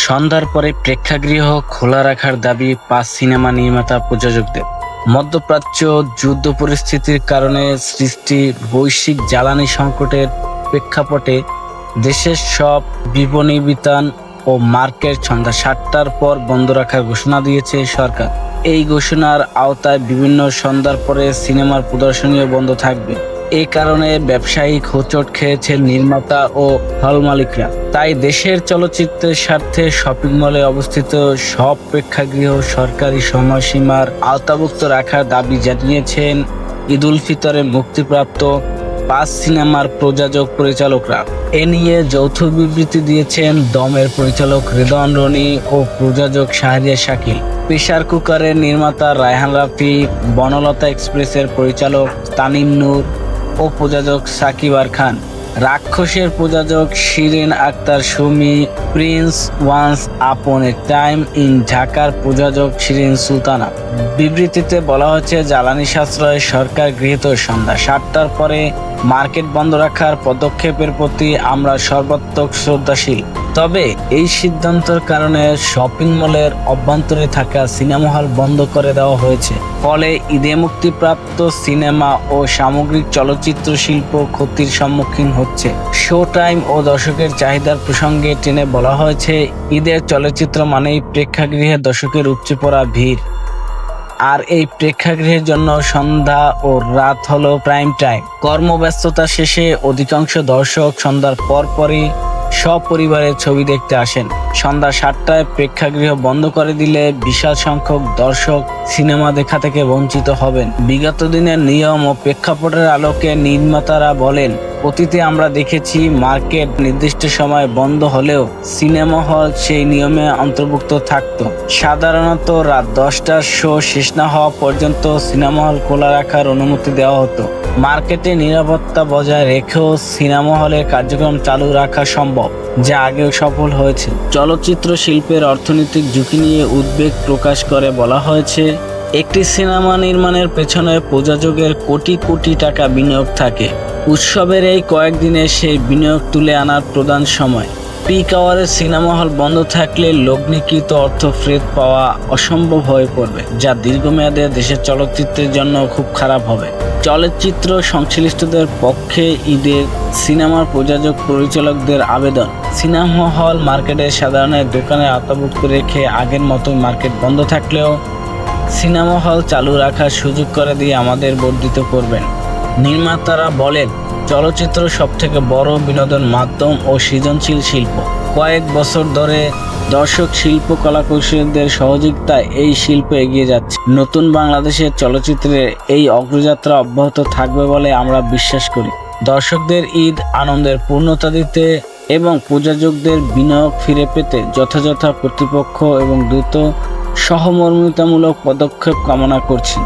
সন্ধ্যার পরে প্রেক্ষাগৃহ খোলা রাখার দাবি ৫ সিনেমা নির্মাতা প্রযোজকদের। মধ্যপ্রাচ্য যুদ্ধ পরিস্থিতির কারণে সৃষ্টি বৈশ্বিক জ্বালানি সংকটের প্রেক্ষাপটে দেশের সব বিপণী বিতান ও মার্কেট সন্ধ্যা ৭টার পর বন্ধ রাখার ঘোষণা দিয়েছে সরকার। এই ঘোষণার আওতায় বিভিন্ন সন্ধ্যার পরে সিনেমার প্রদর্শনীও বন্ধ থাকবে। এই কারণে ব্যবসায়িক হোঁচট খেয়েছেন নির্মাতা ও হল মালিকরা। তাই দেশের চলচ্চিত্রের স্বার্থে শপিং মলে অবস্থিত সব প্রেক্ষাগৃহ সরকারি সময়সীমার আওতাভুক্ত রাখার দাবি জানিয়েছেন ঈদুল ফিতরে মুক্তিপ্রাপ্ত ৫ সিনেমার প্রযোজক পরিচালকরা। এ নিয়ে যৌথ বিবৃতি দিয়েছেন দমের পরিচালক রেদওয়ান রনি ও প্রযোজক শাহরিয়ার শাকিল, প্রেসার কুকারের নির্মাতা রায়হান রাফি, বনলতা এক্সপ্রেসের পরিচালক তানিম নূর ও প্রযোজক সাকিব আর খান, রাক্ষসের প্রযোজক Shirin Akter Sumi, prince once upon a time in ঢাকার প্রযোজক শিরিন সুলতানা। বিবৃতিতে বলা হচ্ছে, জ্বালানি সাশ্রয়ে সরকার গৃহীত সন্ধ্যা ৭টার পরে মার্কেট বন্ধ রাখার পদক্ষেপের প্রতি আমরা সর্বাত্মক শ্রদ্ধাশীল। তবে এই সিদ্ধান্তের কারণে শপিং মলের অভ্যন্তরে থাকা সিনেমা হল বন্ধ করে দেওয়া হয়েছে। ফলে ঈদে মুক্তিপ্রাপ্ত সিনেমা ও সামগ্রিক চলচ্চিত্র শিল্প ক্ষতির সম্মুখীন হচ্ছে। শো টাইম ও দর্শকের চাহিদার প্রসঙ্গে টেনে বলা হয়েছে, ঈদের চলচ্চিত্র মানেই প্রেক্ষাগৃহে দর্শকের উপচে পড়া ভিড়। আর এই প্রেক্ষাগৃহের জন্য সন্ধ্যা ও রাত হলো প্রাইম টাইম। কর্মব্যস্ততা শেষে অধিকাংশ দর্শক সন্ধ্যার পরপরই সপরিবারে ছবি দেখতে আসেন। সন্ধ্যা ৭টায় প্রেক্ষাগৃহ বন্ধ করে দিলে বিশাল সংখ্যক দর্শক সিনেমা দেখা থেকে বঞ্চিত হবেন। বিগত দিনের নিয়ম ও প্রেক্ষাপটের আলোকে নির্মাতারা বলেন, অতীতে আমরা দেখেছি মার্কেট নির্দিষ্ট সময় বন্ধ হলেও সিনেমা হল সেই নিয়মে অন্তর্ভুক্ত থাকত। সাধারণত রাত ১০টার শো শেষ না হওয়া পর্যন্ত সিনেমা হল খোলা রাখার অনুমতি দেওয়া হতো। মার্কেটে নিরাপত্তা বজায় রেখেও সিনেমা হলের কার্যক্রম চালু রাখা সম্ভব, যা আগেও সফল হয়েছে। চলচ্চিত্র শিল্পের অর্থনৈতিক ঝুঁকি নিয়ে উদ্বেগ প্রকাশ করে বলা হয়েছে, একটি সিনেমা নির্মাণের পেছনে প্রযোজকের কোটি কোটি টাকা বিনিয়োগ থাকে। উৎসবের এই কয়েকদিনে সেই বিনিয়োগ তুলে আনার প্রধান সময়। পিক আওয়ারে সিনেমা হল বন্ধ থাকলে লগ্নিকৃত অর্থ ফেরত পাওয়া অসম্ভব হয়ে পড়বে, যা দীর্ঘমেয়াদে দেশের চলচ্চিত্রের জন্য খুব খারাপ হবে। চলচ্চিত্র সংশ্লিষ্টদের পক্ষে ঈদের সিনেমার প্রযোজক পরিচালকদের আবেদন, সিনেমা হল মার্কেটের সাধারণ দোকানে আওতাভুক্ত রেখে আগের মতোই মার্কেট বন্ধ থাকলেও সিনেমা হল চালু রাখার সুযোগ করে দিয়ে আমাদের বর্ধিত করবেন। নির্মাতারা বলেন, চলচ্চিত্র সবথেকে বড় বিনোদন মাধ্যম ও সৃজনশীল শিল্প। কয়েক বছর ধরে দর্শক শিল্প কলাকুশলীদের সহযোগিতায় এই শিল্প এগিয়ে যাচ্ছে। নতুন বাংলাদেশের চলচ্চিত্রের এই অগ্রযাত্রা অব্যাহত থাকবে বলে আমরা বিশ্বাস করি। দর্শকদের ঈদ আনন্দের পূর্ণতা দিতে এবং প্রযোজকদের বিনিয়োগ ফিরে পেতে যথাযথ কর্তৃপক্ষ এবং দ্রুত সহমর্মিতামূলক পদক্ষেপ কামনা করছি।